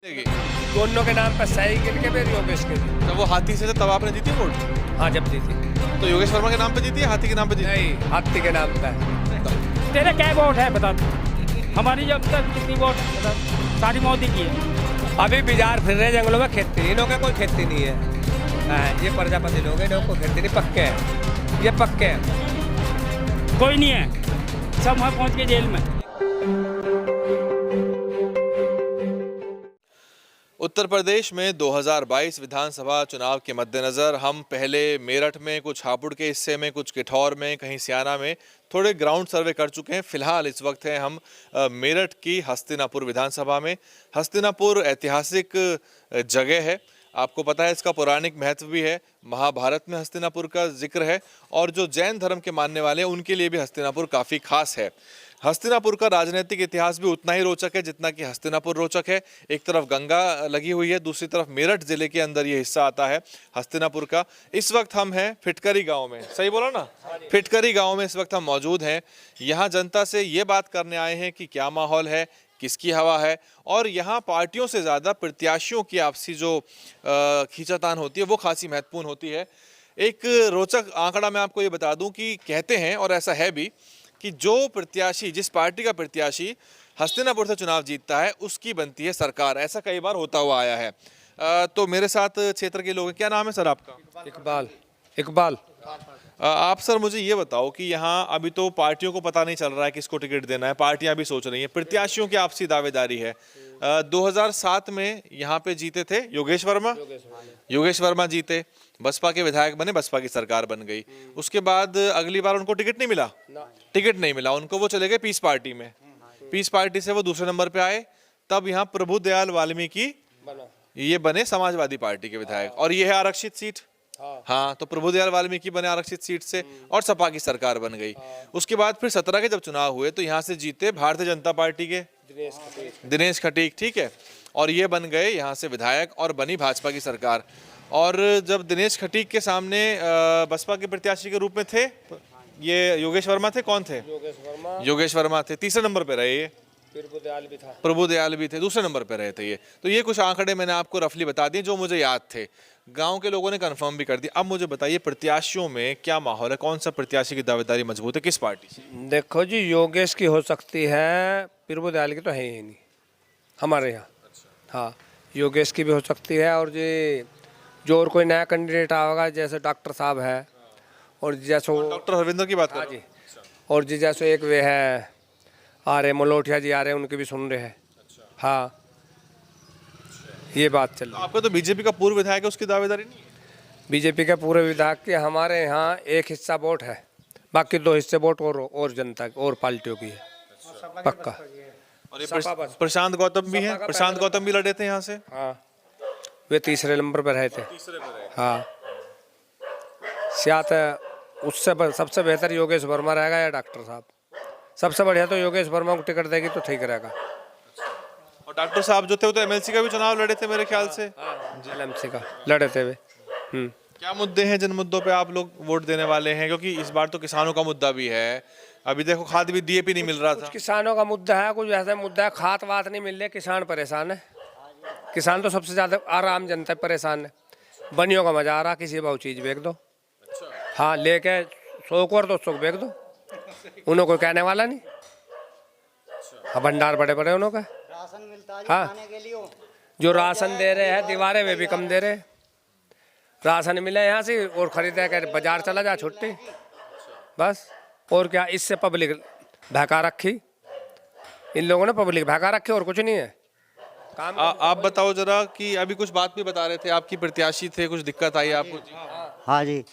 देगी। दोनों के नाम पर साइकिल के भी योगेश के भी। जब वो हाथी से थे तब आपने जीती वोट? हाँ जब जीती। तो योगेश वर्मा के नाम पे जीती है, हाथी के नाम पे जीती? नहीं, हाथी के नाम पर। तेरे क्या वोट है बता? हमारी जब तक कितनी वोट बता? सारी मोदी की है। अभी बिजार फिर रहे जंगलों में, खेती नहीं, इन्हों का कोई खेती नहीं है। हाँ, ये प्रजापति लोग हैं, इन्हों को खेती नहीं, पक्के हैं, ये पक्के हैं। कोई नहीं है, सब वहाँ पहुँच के जेल में। उत्तर प्रदेश में 2022 विधानसभा चुनाव के मद्देनज़र हम पहले मेरठ में, कुछ हापुड़ के हिस्से में, कुछ किठौर में, कहीं सियाना में थोड़े ग्राउंड सर्वे कर चुके हैं। फिलहाल इस वक्त हैं हम मेरठ की हस्तिनापुर विधानसभा में। हस्तिनापुर ऐतिहासिक जगह है, आपको पता है इसका पौराणिक महत्व भी है, महाभारत में हस्तिनापुर का जिक्र है और जो जैन धर्म के मानने वाले हैं उनके लिए भी हस्तिनापुर काफ़ी खास है। हस्तिनापुर का राजनीतिक इतिहास भी उतना ही रोचक है जितना कि हस्तिनापुर रोचक है। एक तरफ गंगा लगी हुई है, दूसरी तरफ मेरठ जिले के अंदर ये हिस्सा आता है हस्तिनापुर का। इस वक्त हम हैं फिटकरी गांव में, सही बोला ना? फिटकरी गांव में इस वक्त हम मौजूद हैं। यहाँ जनता से ये बात करने आए हैं कि क्या माहौल है, किसकी हवा है और यहाँ पार्टियों से ज़्यादा प्रत्याशियों की आपसी जो खींचातान होती है वो खासी महत्वपूर्ण होती है। एक रोचक आंकड़ा मैं आपको ये बता दूं कि कहते हैं, और ऐसा है भी, कि जो प्रत्याशी, जिस पार्टी का प्रत्याशी हस्तिनापुर से चुनाव जीतता है उसकी बनती है सरकार। ऐसा कई बार होता हुआ आया है। तो मेरे साथ क्षेत्र के लोग हैं। क्या नाम है सर आपका? इकबाल। आप सर मुझे ये बताओ कि यहाँ अभी तो पार्टियों को पता नहीं चल रहा है किसको टिकट देना है, पार्टियां भी सोच रही हैं, प्रत्याशियों की आपसी दावेदारी है। 2007 में यहाँ पे जीते थे योगेश वर्मा जीते, बसपा के विधायक बने, बसपा की सरकार बन गई। उसके बाद अगली बार उनको टिकट नहीं मिला, उनको वो चले गए पीस पार्टी में। पीस पार्टी से वो दूसरे नंबर पे आए, तब यहाँ प्रभुदयाल वाल्मीकि ये बने समाजवादी पार्टी के विधायक, और ये है आरक्षित सीट। हाँ, तो प्रभुदयाल वाल्मीकि बने आरक्षित सीट से और सपा की सरकार बन गई। उसके बाद फिर 17 के जब चुनाव हुए तो यहाँ से जीते भारतीय जनता पार्टी के दिनेश खटीक, ठीक है, और ये बन गए यहाँ से विधायक और बनी भाजपा की सरकार। और जब दिनेश खटीक के सामने बसपा के प्रत्याशी के रूप में थे ये योगेश वर्मा थे, कौन थे? योगेश वर्मा थे। तीसरे नंबर पे रहे ये। प्रभुदयाल भी थे, दूसरे नंबर पे रहे थे ये। तो ये कुछ आंकड़े मैंने आपको रफली बता दिए जो मुझे याद थे, गांव के लोगों ने कंफर्म भी कर दिया। अब मुझे बताइए प्रत्याशियों में क्या माहौल है, कौन सा प्रत्याशी की दावेदारी मजबूत है, किस पार्टी से? देखो जी, योगेश की हो सकती है, प्रभुदयाल की तो है ही नहीं हमारे यहाँ। हाँ, योगेश की भी हो सकती है, और जो और कोई नया कैंडिडेट आएगा जैसे डॉक्टर साहब है, और जैसे डॉक्टर हरविंदर की बात कर रहे जी, और जैसे एक वे है आ रहे मलोठिया जी आ रहे हैं, उनके भी सुन रहे हैं। हाँ, ये बात चल रही है। आपका तो बीजेपी का पूर्व विधायक है, उसकी दावेदारी नहीं है? बीजेपी के पूरे विधायक के हमारे यहाँ एक हिस्सा वोट है, बाकी 2 हिस्से वोट और जनता और पार्टियों की है पक्का। और ये प्रशांत गौतम भी हैं, प्रशांत गौतम भी लड़े थे यहाँ से। हाँ, वे तीसरे नंबर पर रहे थे। हाँ, शायद उससे सबसे बेहतर योगेश वर्मा रहेगा या डॉक्टर साहब। सबसे बढ़िया तो योगेश वर्मा को टिकट देगी तो ठीक रहेगा। और डॉक्टर साहब जो थे वो तो एमएलसी का भी चुनाव लड़े थे मेरे ख्याल से। एमएलसी का लड़े थे वे। क्या मुद्दे हैं जिन मुद्दों पे आप लोग वोट देने वाले हैं? क्योंकि इस बार तो किसानों का मुद्दा भी है। अभी देखो खाद भी, डीएपी नहीं मिल रहा था। कुछ किसानों का मुद्दा है, कुछ ऐसा मुद्दा है, खाद वात नहीं मिल रहे, किसान परेशान है। किसान तो सबसे ज्यादा, आराम जनता परेशान है। बनियों का मजा आ रहा, किसी भाव चीज बेच दो। हाँ, लेके 100 को और 200 बेच दो, उन्होंने कोई कहने वाला नहीं। हाँ, भंडार बड़े बड़े उन्हों का। हाँ, जो राशन दे रहे हैं दीवारें वे भी कम दे रहे। राशन मिले यहाँ से और खरीदे कर बाजार चला जा, छुट्टी बस। और क्या, इससे पब्लिक भहका रखी, इन लोगों ने पब्लिक भहका रखी, और कुछ नहीं है काम। आप बताओ जरा कि अभी कुछ बात भी बता रहे थे, आपकी प्रत्याशी थे, कुछ दिक्कत आई आपको? हाँ जी,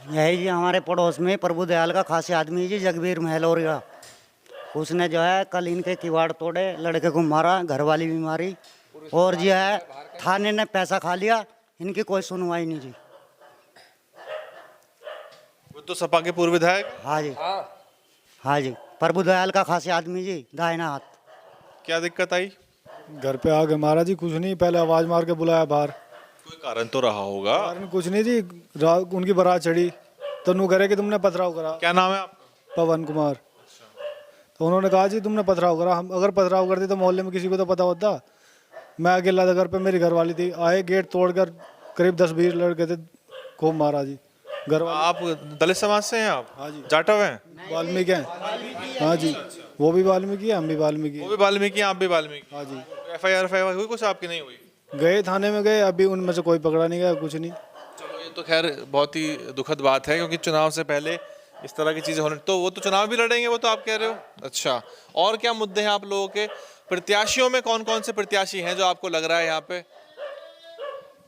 यही जी हमारे पड़ोस में प्रभुदयाल का खास आदमी जी जगबीर महलौरिया, उसने जो है कल इनके किवाड़ तोड़े, लड़के को मारा, घरवाली भी मारी, और जो है थाने ने पैसा खा लिया, इनकी कोई सुनवाई नहीं जी। वो तो सपा के पूर्व विधायक। हाँ जी, हाँ जी, प्रभुदयाल का खास आदमी जी, दाहिना हाथ। क्या दिक्कत आई? घर पे आ गए महाराज जी, कुछ नहीं, पहले आवाज मार के बुलाया बाहर। कोई कारण तो रहा होगा। कारण कुछ नहीं जी, उनकी बारात चढ़ी, तनु करे कि तुमने पथराव करा। क्या नाम है आपका? पवन कुमार। तो उन्होंने कहा जी तुमने पथराव करा, हम अगर पथराव करते तो मोहल्ले में किसी को तो पता होता। मैं अकेला था घर पे, मेरी घरवाली थी, आए गेट तोड़कर करीब 10-20 लड़के थे, खूब मारा जी घर वाले। आप दलित समाज से हैं आप? हाँ जी। जाटव हैं? वाल्मीकि हैं। हाँ जी, वो भी वाल्मीकि है, हम भी वाल्मीकि वो हैं। भी वाल्मीकि हैं, आप भी वाल्मीकि? हाँ जी। एफआईआर हुई कुछ आपकी? नहीं हुई? गए थाने में गए, अभी उनमें से कोई पकड़ा नहीं गया, कुछ नहीं। चलो ये तो खैर बहुत ही दुखद बात है, क्योंकि चुनाव से पहले इस तरह की चीजें होने, तो वो तो चुनाव भी लड़ेंगे, वो तो आप कह रहे हो। अच्छा, और क्या मुद्दे हैं आप लोगों के? प्रत्याशियों में कौन कौन से प्रत्याशी हैं जो आपको लग रहा है यहाँ पे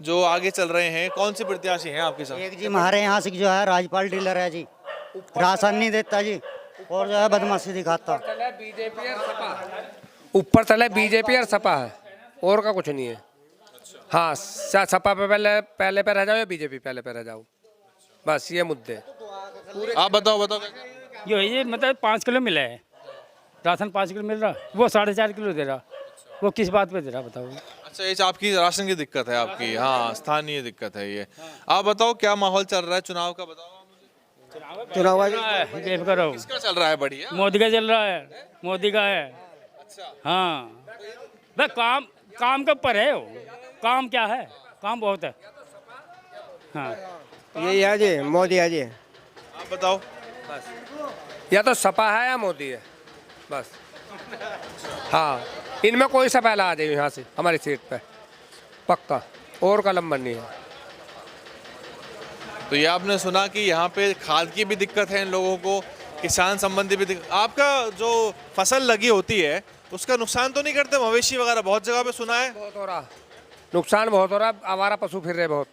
जो आगे चल रहे हैं? कौन से प्रत्याशी हैं आपके साथ? एक जी हमारे यहाँ से जो है राजपाल डीलर है जी, राशन नहीं देता जी, और जो है बदमाशी दिखाता। बीजेपी और सपा, ऊपर तले बीजेपी और सपा है, और का कुछ नहीं है। हाँ, सपा पे पहले पे रह जाओ या बीजेपी पहले पे रह जाओ, बस ये मुद्दे। आप बताओ बताओ। ये मतलब 5 किलो मिला है, राशन 5 किलो मिल रहा, वो 4.5 किलो दे रहा, वो किस बात पे दे रहा बताओ? अच्छा, ये आपकी राशन की दिक्कत है आपकी? हाँ, स्थानीय दिक्कत है ये। आप बताओ क्या माहौल चल रहा है चुनाव का, बताओ मुझे। चुनाव करो, किसका चल रहा है? बढ़िया, मोदी का चल रहा है, मोदी का है। अच्छा, हाँ, बस काम के ऊपर है वो, काम क्या है, काम बहुत है। हाँ, यही है जी, मोदी है जी। आप बताओ। या तो सपा है या मोदी है, बस। हाँ, इनमें कोई सा पहला आ जाए यहाँ से हमारी सीट पे, पक्का, और का लंबन नहीं है। तो ये आपने सुना कि यहाँ पे खाद की भी दिक्कत है इन लोगों को, किसान संबंधी भी दिक्कत। आपका जो फसल लगी होती है उसका नुकसान तो नहीं करते मवेशी वगैरह? बहुत जगह पे सुना है बहुत हो रहा, नुकसान बहुत हो रहा, आवारा पशु फिर रहे बहुत।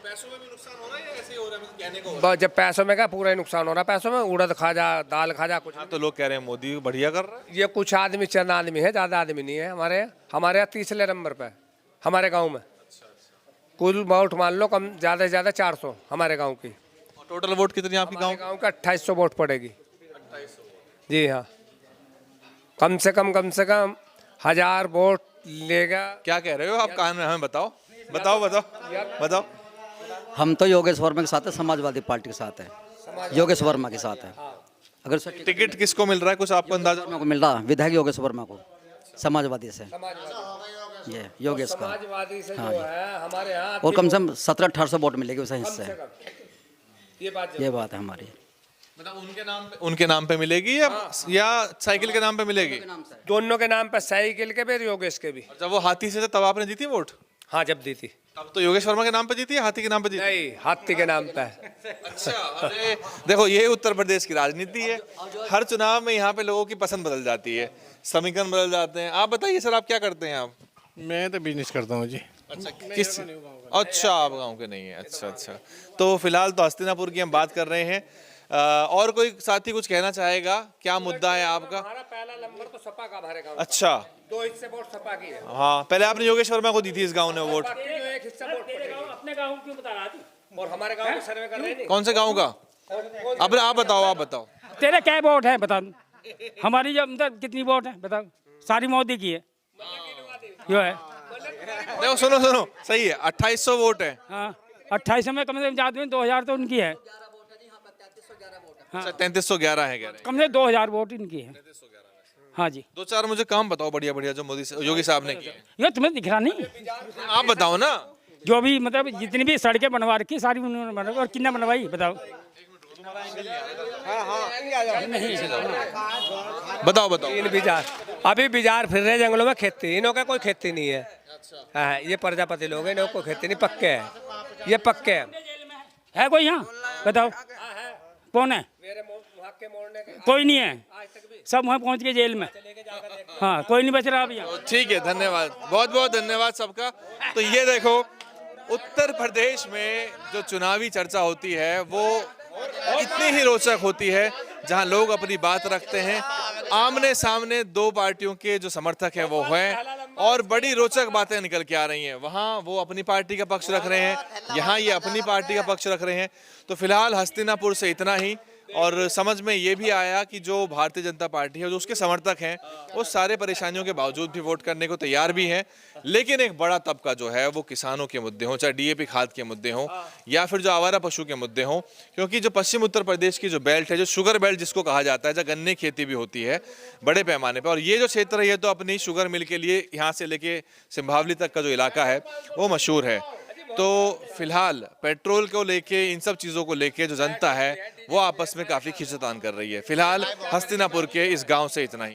पैसों में भी नुकसान हो रहा है या ऐसे ही हो रहा है? कहने को जब पैसों में क्या पूरा ही नुकसान हो रहा, पैसों में उड़द खा जा, दाल खा जा, कुछ। हाँ, तो लोग कह रहे हैं मोदी बढ़िया कर रहा है। ये कुछ आदमी, चंद आदमी है, ज़्यादा आदमी नहीं है। हमारे यहाँ 30 नंबर पे हमारे गांव में। कुल वोट मान लो कम ज़्यादा से ज़्यादा 400 हमारे गांव की। और टोटल वोट कितनी आपकी गाँव? गांव का 2800 वोट पड़ेगी। जी हाँ, कम से कम 1000 वोट लेगा। क्या कह रहे हो आप? कान में हमें बताओ बताओ बताओ बताओ। हम तो योगेश वर्मा के साथ है, समाजवादी पार्टी के साथ है, योगेश वर्मा के साथ है। अगर सर टिकट किसको मिल रहा है, कुछ आपको अंदाजा? वर्मा को मिल रहा, विधायक योगेश वर्मा को, समाजवादी से, ये योगेश का। समाजवादी से हाँ जो जी। है हमारे यहाँ, और कम से कम 1700-1800 वोट मिलेगी उस हिस्से। ये बात ये बात है हमारी। मतलब उनके नाम पे मिलेगी या साइकिल के नाम पे मिलेगी? दोनों के नाम पे, साइकिल के भी, योगेश के भी। और जब वो हाथी से थे तब आपने दी थी वोट? हाँ, जब दी थी। तब तो योगेश वर्मा के नाम पे दी थी या हाथी के नाम पे दी थी? नहीं, हाथी के नाम पे। अच्छा, अरे देखो, ये उत्तर प्रदेश की राजनीति है। हर चुनाव में यहाँ पे लोगों की पसंद बदल जाती है, समीकरण बदल जाते हैं। आप बताइए सर, आप क्या करते हैं? आप? मैं तो बिजनेस करता हूँ जी। अच्छा, किस? अच्छा, आप गाँव के नहीं है। अच्छा अच्छा, तो फिलहाल तो हस्तिनापुर की हम बात कर रहे हैं। और कोई साथी कुछ कहना चाहेगा? क्या मुद्दा है आपका? हमारा पहला नंबर तो सपा का हमारे गांव। अच्छा, 2 हिस्से वोट सपा की है। हाँ, पहले आपने योगेश वर्मा को दी थी इस गांव ने वोट। एक हिस्सा वोट अपने गाँव क्यों बता रहा थी? और हमारे गांव में सर्वे कर रहे हैं। कौन से गांव का? अब आप बताओ, आप बताओ। तेरे क्या वोट है बता? हमारी जब मतलब कितनी वोट है बताओ? सारी मोदी की है, जो है। देखो, सुनो सुनो, सही है, 2800 वोट है। हाँ, 2800 में कम से कम ज़्यादा में 2000 तो उनकी है। अच्छा, 3311 है कह रहे हैं। कम से 2000 वोट इनकी है। हाँ जी। 2-4 मुझे काम बताओ बढ़िया बढ़िया जो योगी साहब ने किए। ये तुम्हें दिख रहा नहीं? आप बताओ ना। जो भी मतलब जितनी भी सड़कें बनवा रखी सारी उन्होंने बनवाई, और कितना बनवाई बताओ? बताओ बताओ। तीन बिजार, अभी बिजार फिर रहे जंगलों में, खेती इन्हों का कोई खेती नहीं है। हाँ, ये प्रजापति लोग हैं, इन्हों को खेती नहीं, पक्के हैं ये, पक्के हैं। है कोई यहाँ बताओ? कौन है? कोई नहीं है, सब वहाँ पहुँच गए जेल में। हाँ, कोई नहीं बच रहा अभी यहाँ। ठीक है, धन्यवाद, बहुत बहुत धन्यवाद सबका। तो ये देखो, उत्तर प्रदेश में जो चुनावी चर्चा होती है वो इतनी ही रोचक होती है, जहां लोग अपनी बात रखते हैं। आमने सामने दो पार्टियों के जो समर्थक हैं वो हैं, और बड़ी रोचक बातें निकल के आ रही हैं। वहां वो अपनी पार्टी का पक्ष रख रहे हैं, यहाँ ये अपनी पार्टी का पक्ष रख रहे हैं। तो फिलहाल हस्तिनापुर से इतना ही। और समझ में ये भी आया कि जो भारतीय जनता पार्टी है, जो उसके समर्थक हैं, वो सारे परेशानियों के बावजूद भी वोट करने को तैयार भी हैं। लेकिन एक बड़ा तबका जो है वो किसानों के मुद्दे हों, चाहे डीएपी खाद के मुद्दे हों या फिर जो आवारा पशु के मुद्दे हों, क्योंकि जो पश्चिम उत्तर प्रदेश की जो बेल्ट है, जो शुगर बेल्ट जिसको कहा जाता है, जहाँ गन्ने की खेती भी होती है बड़े पैमाने पर, और ये जो क्षेत्र है ये तो अपनी शुगर मिल के लिए यहाँ से लेके सिंभावली तक का जो इलाका है वो मशहूर है। तो फिलहाल पेट्रोल को लेके, इन सब चीज़ों को लेके जो जनता है वो आपस में काफ़ी खींचतान कर रही है। फिलहाल हस्तिनापुर के इस गांव से इतना ही।